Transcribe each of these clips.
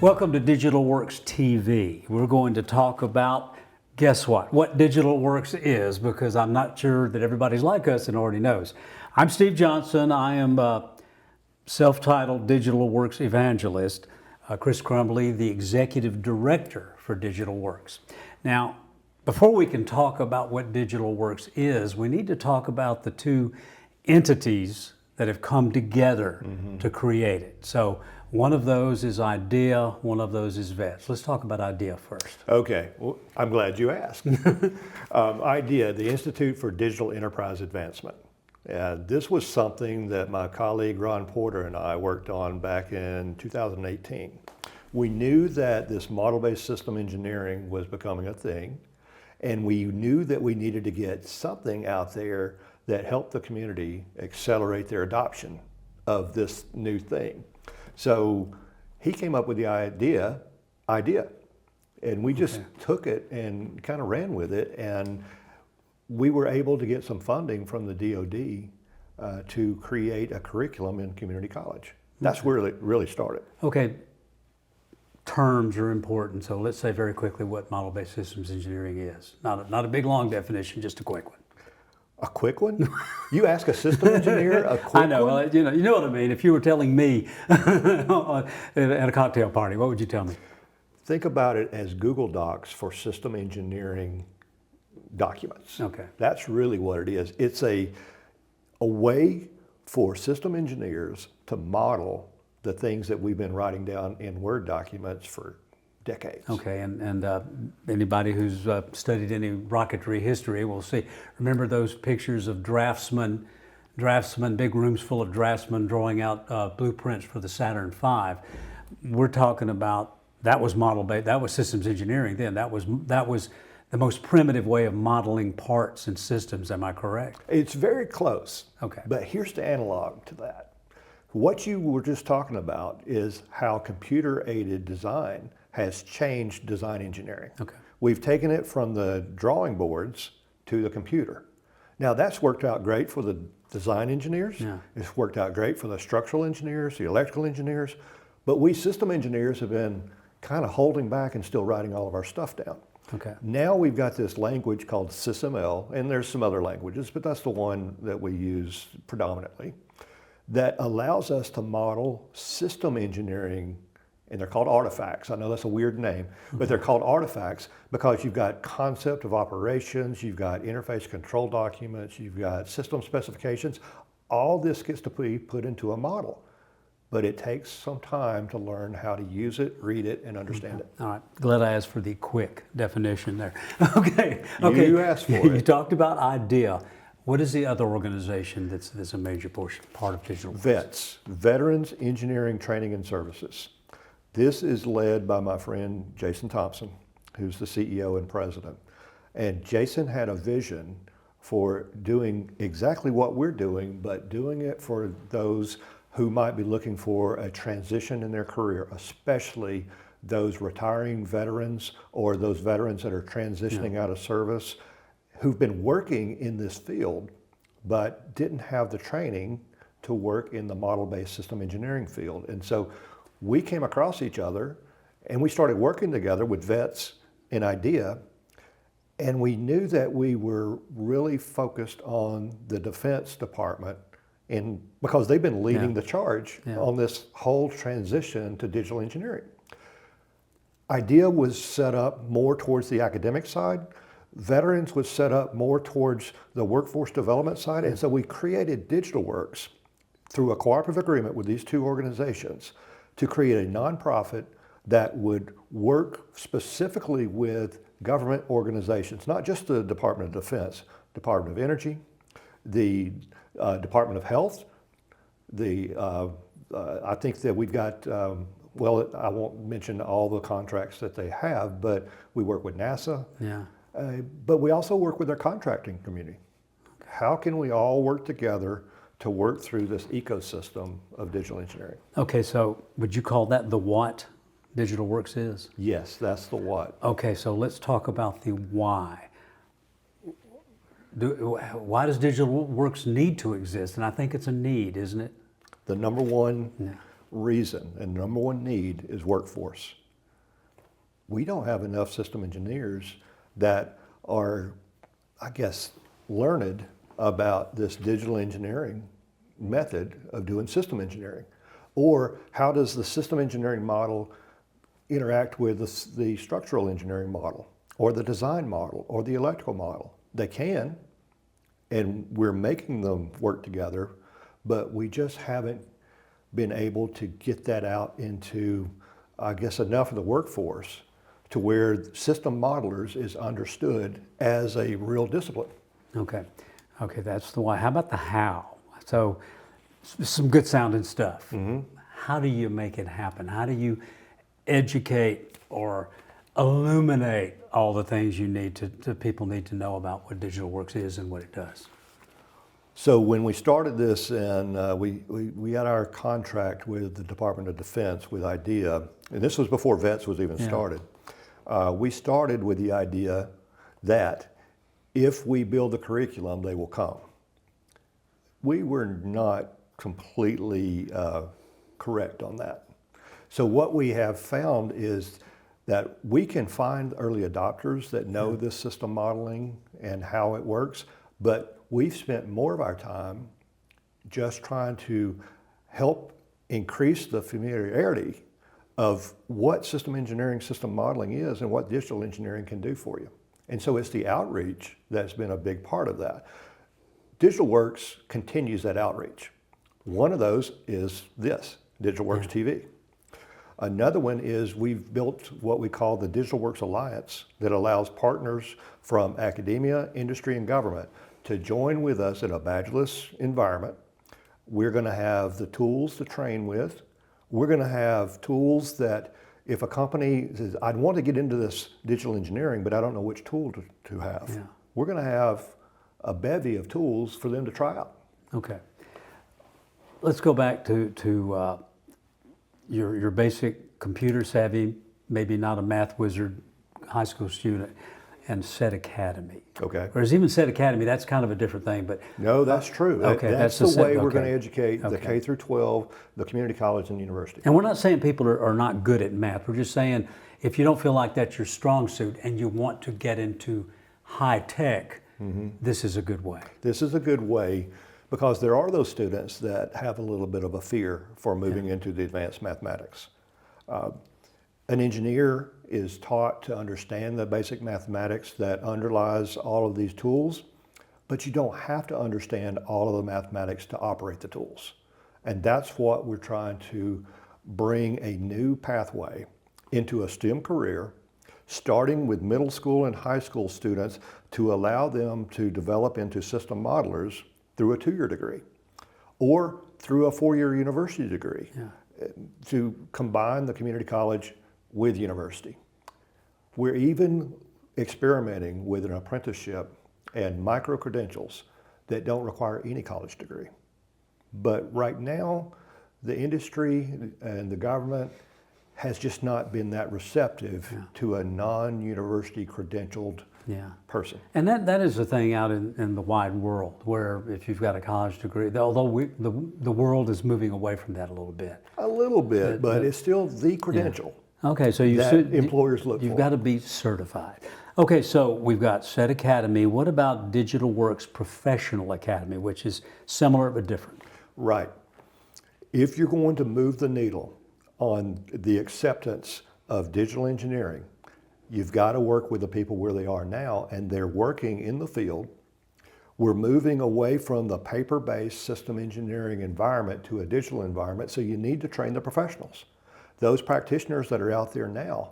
Welcome to Digitalwerx TV. We're going to talk about, guess what Digitalwerx is, because I'm not sure that everybody's like us and already knows. I'm Steve Johnson. I am a self-titled Digitalwerx evangelist. Chris Crumbly, the Executive Director for Digitalwerx. Now, before we can talk about what Digitalwerx is, we need to talk about the two entities that have come together to create it. So one of those is IDEA, one of those is VETS. Let's talk about IDEA first. Okay, well, I'm glad you asked. IDEA, the Institute for Digital Enterprise Advancement. This was something that my colleague Ron Porter and I worked on back in 2018. We knew that this model-based system engineering was becoming a thing, and we knew that we needed to get something out there that helped the community accelerate their adoption of this new thing. So he came up with the idea, and we just took it and kind of ran with it, and we were able to get some funding from the DoD to create a curriculum in community college. That's where it really started. Okay, terms are important, so let's say very quickly what model-based systems engineering is. Not a big long definition, just a quick one. A quick one? You ask a system engineer a quick one? I know, well, you know what I mean. If you were telling me at a cocktail party, what would you tell me? Think about it as Google Docs for system engineering documents. Okay. That's really what it is. It's a way for system engineers to model the things that we've been writing down in Word documents for decades. Okay, and anybody who's studied any rocketry history will see. Remember those pictures of draftsmen, big rooms full of draftsmen drawing out blueprints for the Saturn V. We're talking about, that was model-based, that was systems engineering then. That was the most primitive way of modeling parts and systems, am I correct? It's very close. Okay. But here's the analog to that. What you were just talking about is how computer-aided design has changed design engineering. Okay. We've taken it from the drawing boards to the computer. Now that's worked out great for the design engineers. Yeah. It's worked out great for the structural engineers, the electrical engineers, but we system engineers have been kind of holding back and still writing all of our stuff down. Okay. Now we've got this language called SysML, and there's some other languages, but that's the one that we use predominantly, that allows us to model system engineering, and they're called artifacts. I know that's a weird name, but they're called artifacts because you've got concept of operations, you've got interface control documents, you've got system specifications. All this gets to be put into a model, but it takes some time to learn how to use it, read it, and understand it. All right, glad I asked for the quick definition there. Okay. You asked for it. You talked about IDEA. What is the other organization that's a major part of Digitalwerx? VETS, Veterans Engineering Training and Services. This is led by my friend Jason Thompson, who's the CEO and president. And Jason had a vision for doing exactly what we're doing, but doing it for those who might be looking for a transition in their career, especially those retiring veterans or those veterans that are transitioning out of service who've been working in this field but didn't have the training to work in the model-based system engineering field. And so we came across each other and we started working together with VETS and IDEA, and we knew that we were really focused on the Defense Department because they've been leading the charge on this whole transition to digital engineering. IDEA was set up more towards the academic side. Veterans was set up more towards the workforce development side. And so we created Digitalwerx through a cooperative agreement with these two organizations to create a nonprofit that would work specifically with government organizations, not just the Department of Defense, Department of Energy, the Department of Health. I think that we've got, well, I won't mention all the contracts that they have, but we work with NASA. Yeah. But we also work with our contracting community. How can we all work together to work through this ecosystem of digital engineering? Okay, so would you call that the what Digitalwerx is? Yes, that's the what. Okay, so let's talk about the why. Why does Digitalwerx need to exist? And I think it's a need, isn't it? The number one reason and number one need is workforce. We don't have enough system engineers that are, I guess, learned about this digital engineering method of doing system engineering. Or how does the system engineering model interact with the structural engineering model or the design model or the electrical model? They can, and we're making them work together, but we just haven't been able to get that out into, I guess, enough of the workforce to where system modelers is understood as a real discipline. Okay, that's the why. How about the how? So, some good sounding stuff. Mm-hmm. How do you make it happen? How do you educate or illuminate all the things you need to people need to know about what Digitalwerx is and what it does? So when we started this, and we had our contract with the Department of Defense with IDEA, and this was before VETS was even started. We started with the idea that if we build the curriculum, they will come. We were not completely correct on that. So what we have found is that we can find early adopters that know this system modeling and how it works, but we've spent more of our time just trying to help increase the familiarity of what system engineering, system modeling is and what digital engineering can do for you. And so it's the outreach that's been a big part of that. Digitalwerx continues that outreach. One of those is this, Digitalwerx TV. Another one is we've built what we call the Digitalwerx Alliance that allows partners from academia, industry, and government to join with us in a badgeless environment. We're going to have the tools to train with. We're going to have tools that if a company says, I'd want to get into this digital engineering, but I don't know which tool to have, we're going to have a bevy of tools for them to try out. Okay. Let's go back to your basic computer savvy, maybe not a math wizard, high school student, and SET Academy. Okay. Whereas even SET Academy, that's kind of a different thing, but. No, that's true. Okay, that's the way we're going to educate the K through 12, the community college and university. And we're not saying people are not good at math. We're just saying if you don't feel like that's your strong suit and you want to get into high tech, this is a good way. This is a good way because there are those students that have a little bit of a fear for moving into the advanced mathematics. An engineer is taught to understand the basic mathematics that underlies all of these tools, but you don't have to understand all of the mathematics to operate the tools. And that's what we're trying to bring a new pathway into a STEM career, starting with middle school and high school students to allow them to develop into system modelers through a 2-year degree or through a 4-year university degree to combine the community college with university. We're even experimenting with an apprenticeship and micro-credentials that don't require any college degree. But right now, the industry and the government has just not been that receptive to a non-university credentialed person. And that is the thing out in the wide world, where if you've got a college degree, although the world is moving away from that a little bit. A little bit, but it's still the credential. Okay, so employers look for. You've got to be certified. Okay, so we've got SET Academy. What about Digitalwerx Professional Academy, which is similar but different? Right. If you're going to move the needle on the acceptance of digital engineering, you've got to work with the people where they are now, and they're working in the field. We're moving away from the paper-based system engineering environment to a digital environment, so you need to train the professionals. Those practitioners that are out there now,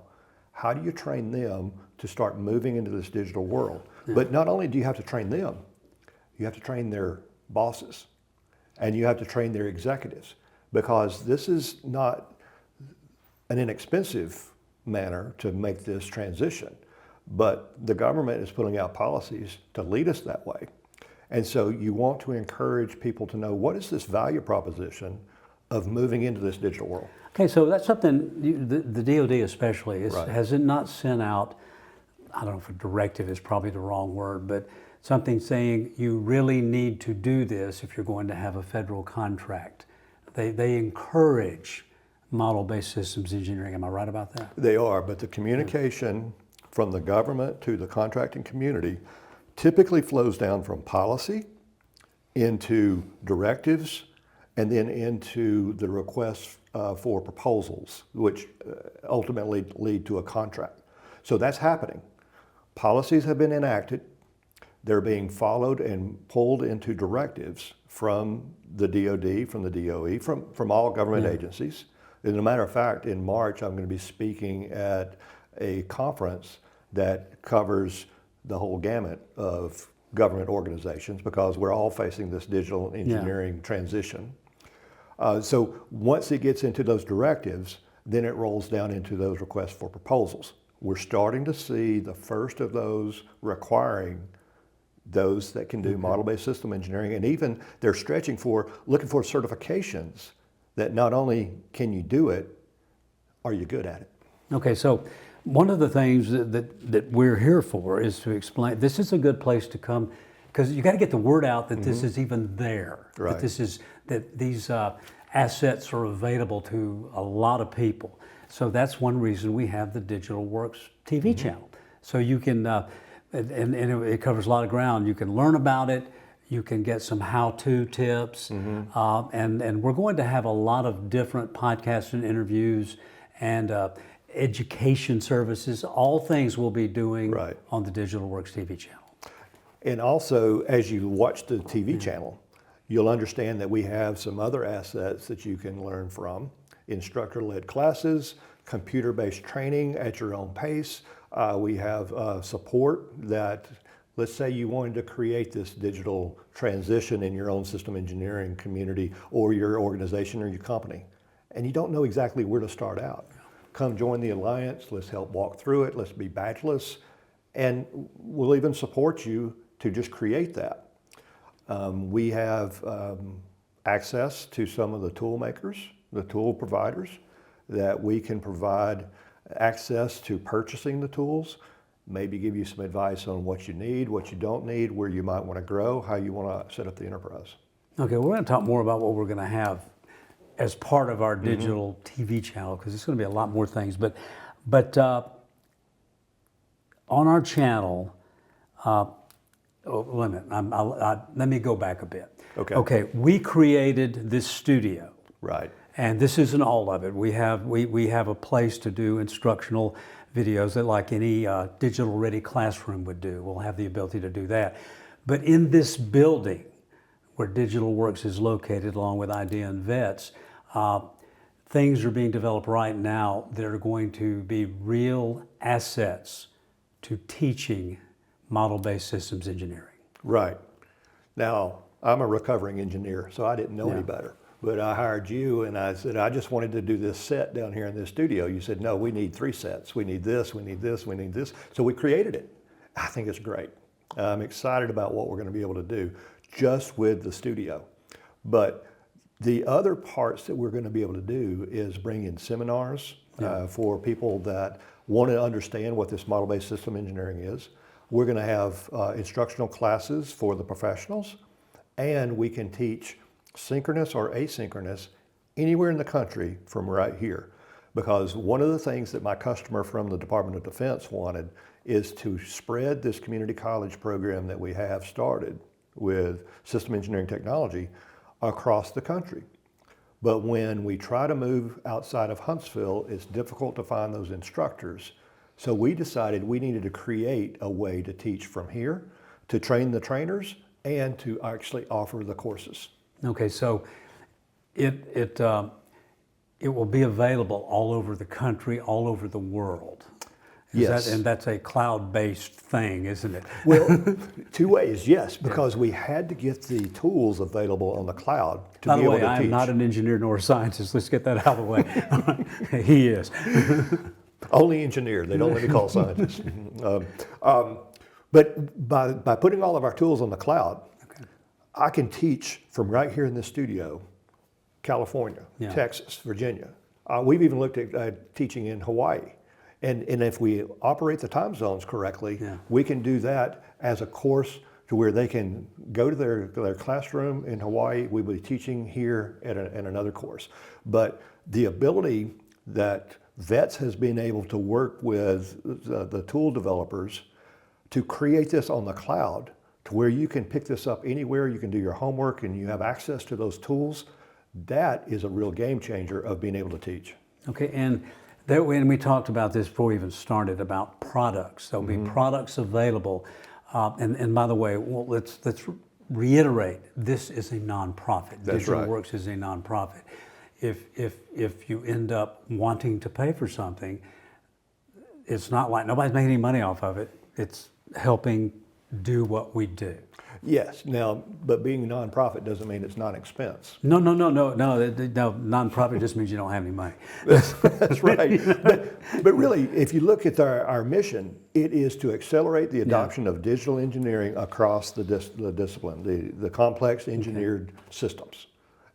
how do you train them to start moving into this digital world? But not only do you have to train them, you have to train their bosses and you have to train their executives, because this is not an inexpensive manner to make this transition, but the government is putting out policies to lead us that way. And so you want to encourage people to know, what is this value proposition of moving into this digital world? Okay, so that's something, the DOD especially, has it not sent out, I don't know if a directive is probably the wrong word, but something saying you really need to do this if you're going to have a federal contract. They encourage model-based systems engineering. Am I right about that? They are, but the communication from the government to the contracting community typically flows down from policy into directives and then into the requests for proposals, which ultimately lead to a contract. So that's happening. Policies have been enacted. They're being followed and pulled into directives from the DOD, from the DOE, from all government agencies. As a matter of fact, in March, I'm going to be speaking at a conference that covers the whole gamut of government organizations because we're all facing this digital engineering transition. So once it gets into those directives, then it rolls down into those requests for proposals. We're starting to see the first of those requiring those that can do model-based system engineering, and even they're looking for certifications that not only can you do it, are you good at it? Okay, so one of the things that we're here for is to explain, this is a good place to come, because you got to get the word out that this is even there, Right. that these assets are available to a lot of people. So that's one reason we have the Digitalwerx TV channel. So you can, and it covers a lot of ground. You can learn about it. You can get some how-to tips. And we're going to have a lot of different podcasts and interviews and education services, all things we'll be doing on the Digitalwerx TV channel. And also, as you watch the TV channel, you'll understand that we have some other assets that you can learn from. Instructor-led classes, computer-based training at your own pace. We have support that, let's say you wanted to create this digital transition in your own system engineering community or your organization or your company, and you don't know exactly where to start out. Come join the Alliance, let's help walk through it, let's be badgeless, and we'll even support you to just create that. We have access to some of the tool makers, the tool providers, that we can provide access to purchasing the tools, maybe give you some advice on what you need, what you don't need, where you might want to grow, how you want to set up the enterprise. Okay, we're going to talk more about what we're going to have as part of our digital TV channel, because it's going to be a lot more things. But on our channel, wait a minute, let me go back a bit. Okay, we created this studio. Right. And this isn't all of it. We have a place to do instructional videos that like any digital ready classroom would do. We'll have the ability to do that. But in this building where Digitalwerx is located along with IDEA and VETS, things are being developed right now that are going to be real assets to teaching model-based systems engineering. Right. Now, I'm a recovering engineer, so I didn't know any better. But I hired you and I said, I just wanted to do this set down here in this studio. You said, no, we need 3 sets. We need this, we need this, we need this. So we created it. I think it's great. I'm excited about what we're going to be able to do just with the studio. But the other parts that we're going to be able to do is bring in seminars for people that want to understand what this model-based system engineering is. We're going to have instructional classes for the professionals, and we can teach synchronous or asynchronous anywhere in the country from right here. Because one of the things that my customer from the Department of Defense wanted is to spread this community college program that we have started with system engineering technology across the country. But when we try to move outside of Huntsville, it's difficult to find those instructors. So we decided we needed to create a way to teach from here, to train the trainers, and to actually offer the courses. Okay, so it will be available all over the country, all over the world. And that's a cloud-based thing, isn't it? Well, 2 ways, yes, because we had to get the tools available on the cloud to be able to teach. By the way, I am not an engineer nor a scientist. Let's get that out of the way. He is. Only engineer. They don't let me call scientist. But by putting all of our tools on the cloud, I can teach from right here in the studio, California, Texas, Virginia. We've even looked at teaching in Hawaii. And if we operate the time zones correctly, we can do that as a course to where they can go to their classroom in Hawaii. We'll be teaching here at another course. But the ability that VETS has been able to work with the tool developers to create this on the cloud to where you can pick this up anywhere, you can do your homework and you have access to those tools, that is a real game changer of being able to teach. Okay, and when we talked about this before we even started about products, there'll be products available. And by the way, well, let's reiterate, this is a nonprofit. That's right. Digitalwerx is a nonprofit. If you end up wanting to pay for something, it's not like nobody's making any money off of it. It's helping do what we do. Yes. Now, but being a nonprofit doesn't mean it's not expense. No. Nonprofit just means you don't have any money. That's right. But really, if you look at our mission, it is to accelerate the adoption of digital engineering across the discipline, the complex engineered systems.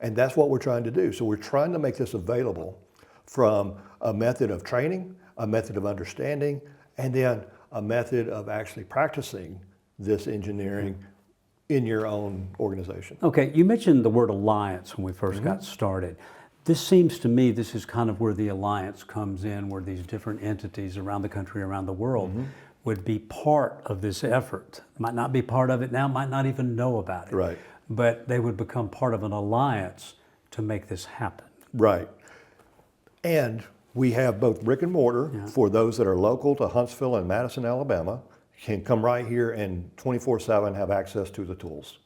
And that's what we're trying to do. So we're trying to make this available from a method of training, a method of understanding, and then a method of actually practicing this engineering in your own organization. Okay, you mentioned the word alliance when we first got started. This seems to me, this is kind of where the alliance comes in, where these different entities around the country, around the world, would be part of this effort. Might not be part of it now, might not even know about it. Right. But they would become part of an alliance to make this happen. Right. And we have both brick and mortar for those that are local to Huntsville and Madison, Alabama, can come right here and 24/7 have access to the tools.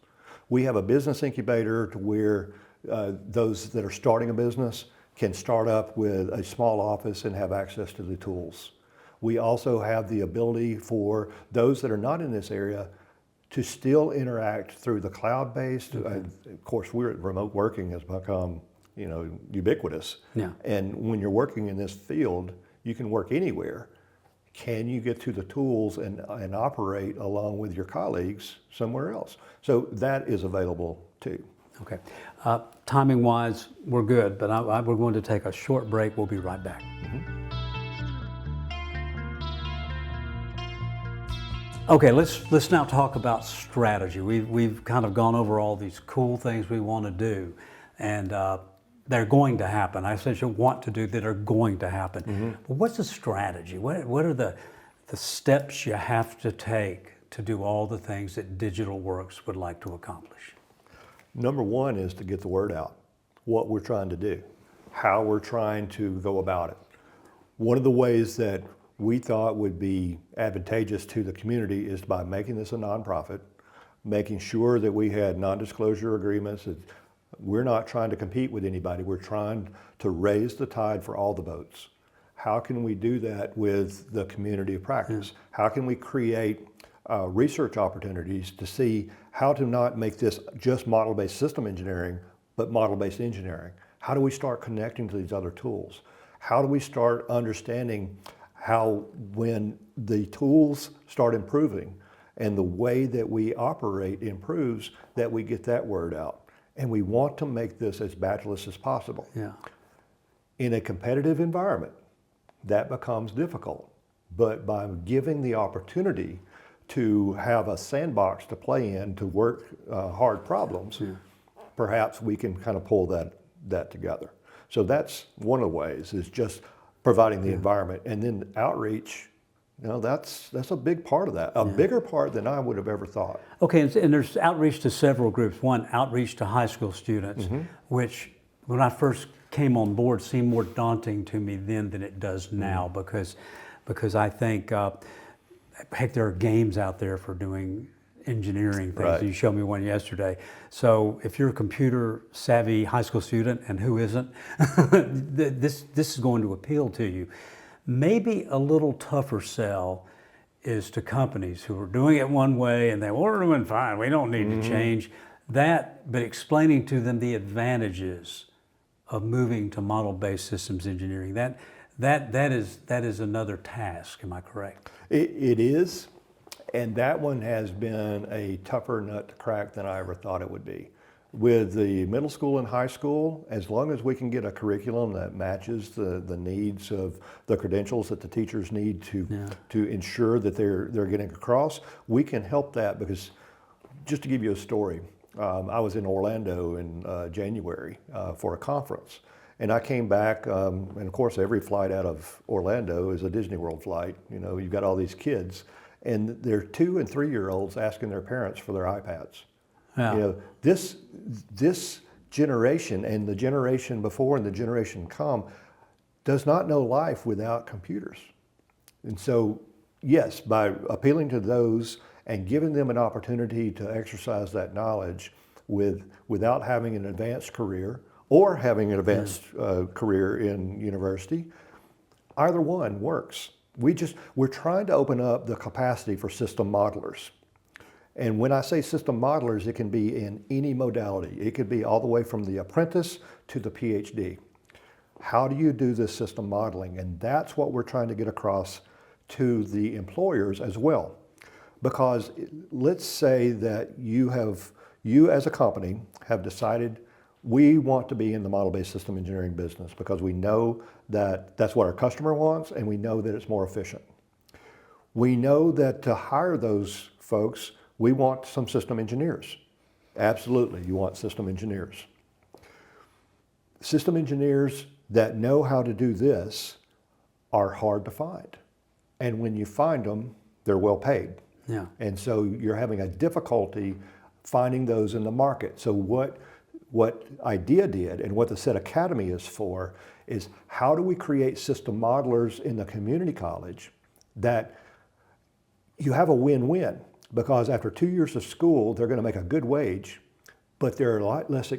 We have a business incubator to where those that are starting a business can start up with a small office and have access to the tools. We also have the ability for those that are not in this area to still interact through the cloud-based. Of course, remote working has become, ubiquitous. Yeah. And when you're working in this field, you can work anywhere. Can you get to the tools and operate along with your colleagues somewhere else? So that is available too. Okay. Timing wise, we're good, but we're going to take a short break. We'll be right back. Okay, let's now talk about strategy. We've kind of gone over all these cool things we want to do, and they're going to happen. I essentially want to do that are going to happen. But what's the strategy? What are the steps you have to take to do all the things that Digitalwerx would like to accomplish? Number one is to get the word out, what we're trying to do, how we're trying to go about it. One of the ways that we thought would be advantageous to the community is by making this a nonprofit, making sure that we had non-disclosure agreements. We're not trying to compete with anybody. We're trying to raise the tide for all the boats. How can we do that with the community of practice? How can we create research opportunities to see how to not make this just model-based system engineering, but model-based engineering? How do we start connecting to these other tools? How do we start understanding how when the tools start improving and the way that we operate improves, that we get that word out? And we want to make this as batchless as possible. Yeah. In a competitive environment, that becomes difficult. But by giving the opportunity to have a sandbox to play in to work hard problems, perhaps we can kind of pull that together. So that's one of the ways, is just providing the environment. And then outreach, that's a big part of that, a bigger part than I would have ever thought. Okay, and there's outreach to several groups. One, outreach to high school students, which when I first came on board seemed more daunting to me then than it does now, because I think, heck, there are games out there for doing engineering things. Right. You showed me one yesterday. So if you're a computer savvy high school student, and who isn't, this is going to appeal to you. Maybe a little tougher sell is to companies who are doing it one way and we're doing fine, we don't need to change that, but explaining to them the advantages of moving to model-based systems engineering. That is another task, am I correct? It is, and that one has been a tougher nut to crack than I ever thought it would be. With the middle school and high school, as long as we can get a curriculum that matches the needs of the credentials that the teachers need to ensure that they're getting across, we can help that. Because just to give you a story, I was in Orlando in January for a conference, And I came back, and of course, every flight out of Orlando is a Disney World flight. You know, you've got all these kids, and they're 2 and 3-year-olds asking their parents for their iPads. Yeah. You know, this generation and the generation before and the generation come does not know life without computers. And so, yes, by appealing to those and giving them an opportunity to exercise that knowledge without having an advanced career or having an advanced career in university, either one works. We're trying to open up the capacity for system modelers. And when I say system modelers, it can be in any modality. It could be all the way from the apprentice to the PhD. How do you do this system modeling? And that's what we're trying to get across to the employers as well. Because let's say that you as a company have decided we want to be in the model-based system engineering business because we know that that's what our customer wants and we know that it's more efficient. We know that to hire those folks, we want some system engineers. Absolutely, you want system engineers. System engineers that know how to do this are hard to find. And when you find them, they're well paid. Yeah. And so you're having a difficulty finding those in the market. So what IDEA did and what the SET Academy is for is how do we create system modelers in the community college that you have a win-win, because after 2 years of school, they're going to make a good wage, but they're a lot less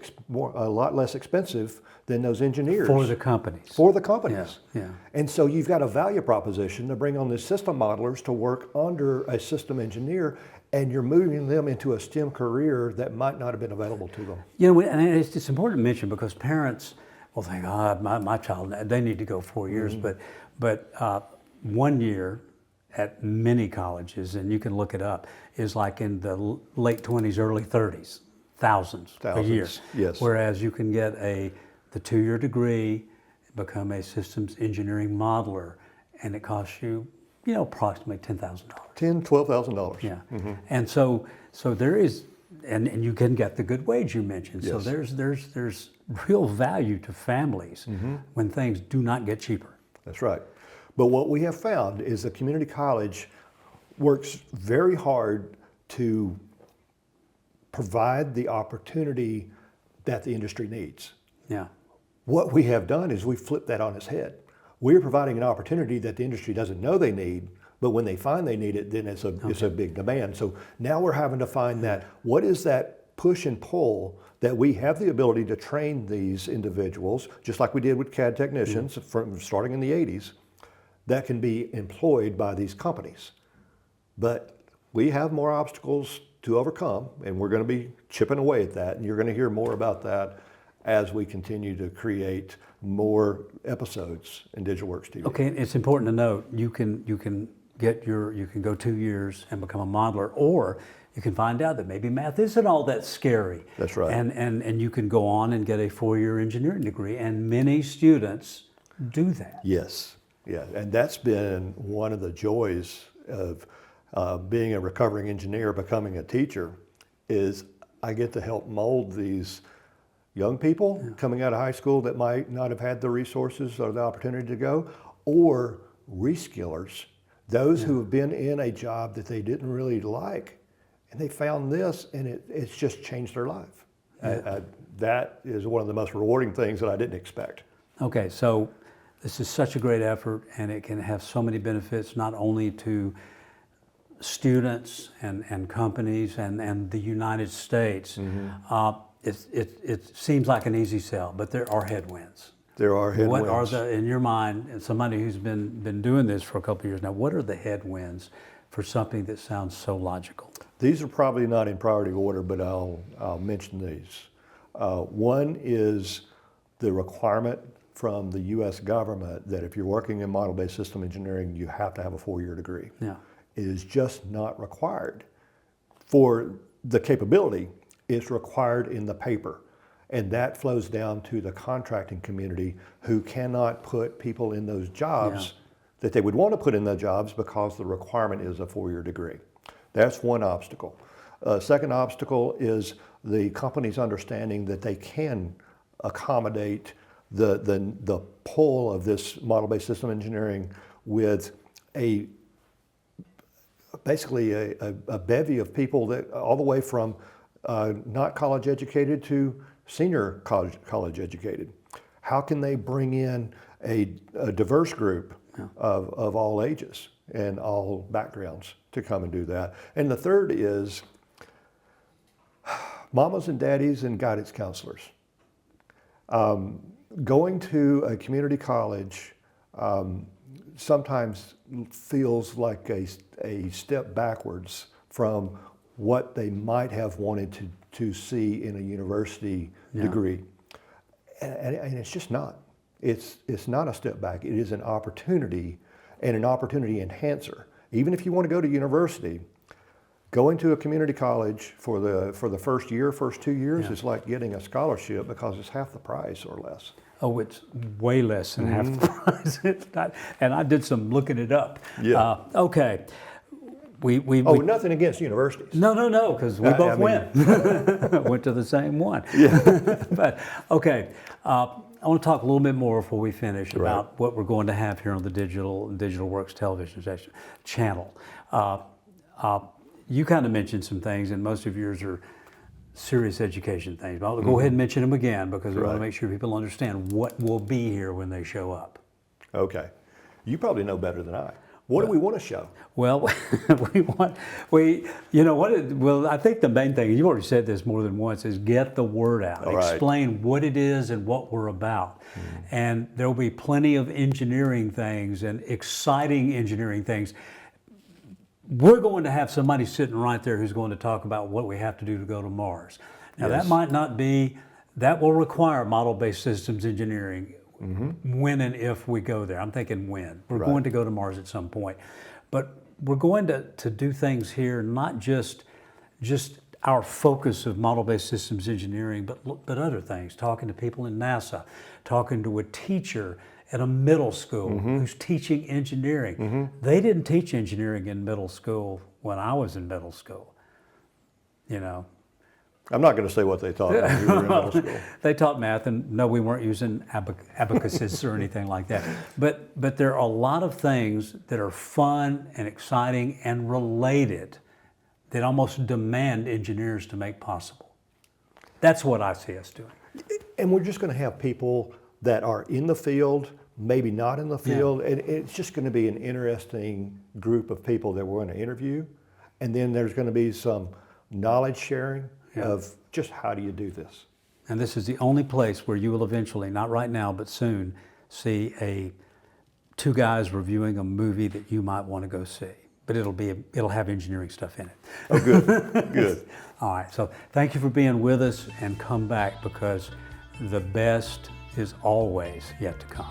expensive than those engineers. For the companies. For the companies. Yeah, yeah. And so you've got a value proposition to bring on the system modelers to work under a system engineer, and you're moving them into a STEM career that might not have been available to them. You know, and it's important to mention because parents will think, oh, my child, they need to go 4 years, but 1 year at many colleges, and you can look it up, is like in the late 20s, early 30s, thousands a year. Yes. Whereas you can get the 2-year degree, become a systems engineering modeler, and it costs you, approximately $10,000. $12,000. Yeah. And so there is, and you can get the good wage you mentioned. Yes. So there's real value to families when things do not get cheaper. That's right. But what we have found is the community college works very hard to provide the opportunity that the industry needs. Yeah. What we have done is we flipped that on its head. We're providing an opportunity that the industry doesn't know they need, but when they find they need it, then it's a big demand. So now we're having to find that, what is that push and pull that we have the ability to train these individuals, just like we did with CAD technicians from starting in the 80s, that can be employed by these companies. But we have more obstacles to overcome, and we're going to be chipping away at that, and you're going to hear more about that as we continue to create more episodes in Digitalwerx TV. Okay, it's important to note you can go 2 years and become a modeler, or you can find out that maybe math isn't all that scary. That's right. And you can go on and get a 4-year engineering degree, and many students do that. Yes, yeah, and that's been one of the joys of being a recovering engineer, becoming a teacher, is I get to help mold these young people coming out of high school that might not have had the resources or the opportunity to go, or reskillers, those who have been in a job that they didn't really like, and they found this, and it's just changed their life. That is one of the most rewarding things that I didn't expect. Okay, so this is such a great effort, and it can have so many benefits, not only to students and companies and the United States. It seems like an easy sell, but there are headwinds. There are headwinds. What are in your mind, and somebody who's been doing this for a couple of years now, what are the headwinds for something that sounds so logical? These are probably not in priority order, but I'll mention these. One is the requirement from the U.S. government that if you're working in model-based system engineering, you have to have a 4-year degree. Yeah. It is just not required. For the capability, it's required in the paper. And that flows down to the contracting community, who cannot put people in those jobs that they would want to put in those jobs because the requirement is a 4-year degree. That's one obstacle. Second obstacle is the company's understanding that they can accommodate the pull of this model-based system engineering with basically a bevy of people that all the way from not college educated to senior college educated. How can they bring in a diverse group of all ages and all backgrounds to come and do that? And the third is mamas and daddies and guidance counselors. Going to a community college sometimes feels like a step backwards from what they might have wanted to see in a university degree. And it's just not. It's not a step back. It is an opportunity and an opportunity enhancer. Even if you want to go to university, going to a community college for the first 2 years is like getting a scholarship because it's half the price or less. Oh, it's way less than half the price. It's not, and I did some looking it up. Yeah. Okay. We Nothing against universities. No, because we both went. Went to the same one. Yeah. But, okay. I want to talk a little bit more before we finish about what we're going to have here on the Digitalwerx television channel. You kind of mentioned some things, and most of yours are serious education things. But I'll go ahead and mention them again because we want to make sure people understand what will be here when they show up. Okay. You probably know better than I. What do we want to show? Well, I think the main thing, you've already said this more than once, is get the word out. Explain what it is and what we're about. And there'll be plenty of engineering things and exciting engineering things. We're going to have somebody sitting right there who's going to talk about what we have to do to go to Mars. Now that might not be, that will require model-based systems engineering. When and if we go there. I'm thinking when. We're going to go to Mars at some point. But we're going to do things here, not just our focus of model-based systems engineering, but other things, talking to people in NASA, talking to a teacher at a middle school who's teaching engineering. They didn't teach engineering in middle school when I was in middle school, you know. I'm not going to say what they taught when we were in middle school. They taught math, and no, we weren't using abacuses or anything like that. But there are a lot of things that are fun and exciting and related that almost demand engineers to make possible. That's what I see us doing. And we're just going to have people that are in the field, maybe not in the field, and it's just going to be an interesting group of people that we're going to interview. And then there's going to be some knowledge sharing of just how do you do this. And this is the only place where you will eventually, not right now, but soon, see two guys reviewing a movie that you might want to go see. But it'll have engineering stuff in it. Oh, good, good. All right, so thank you for being with us, and come back because the best is always yet to come.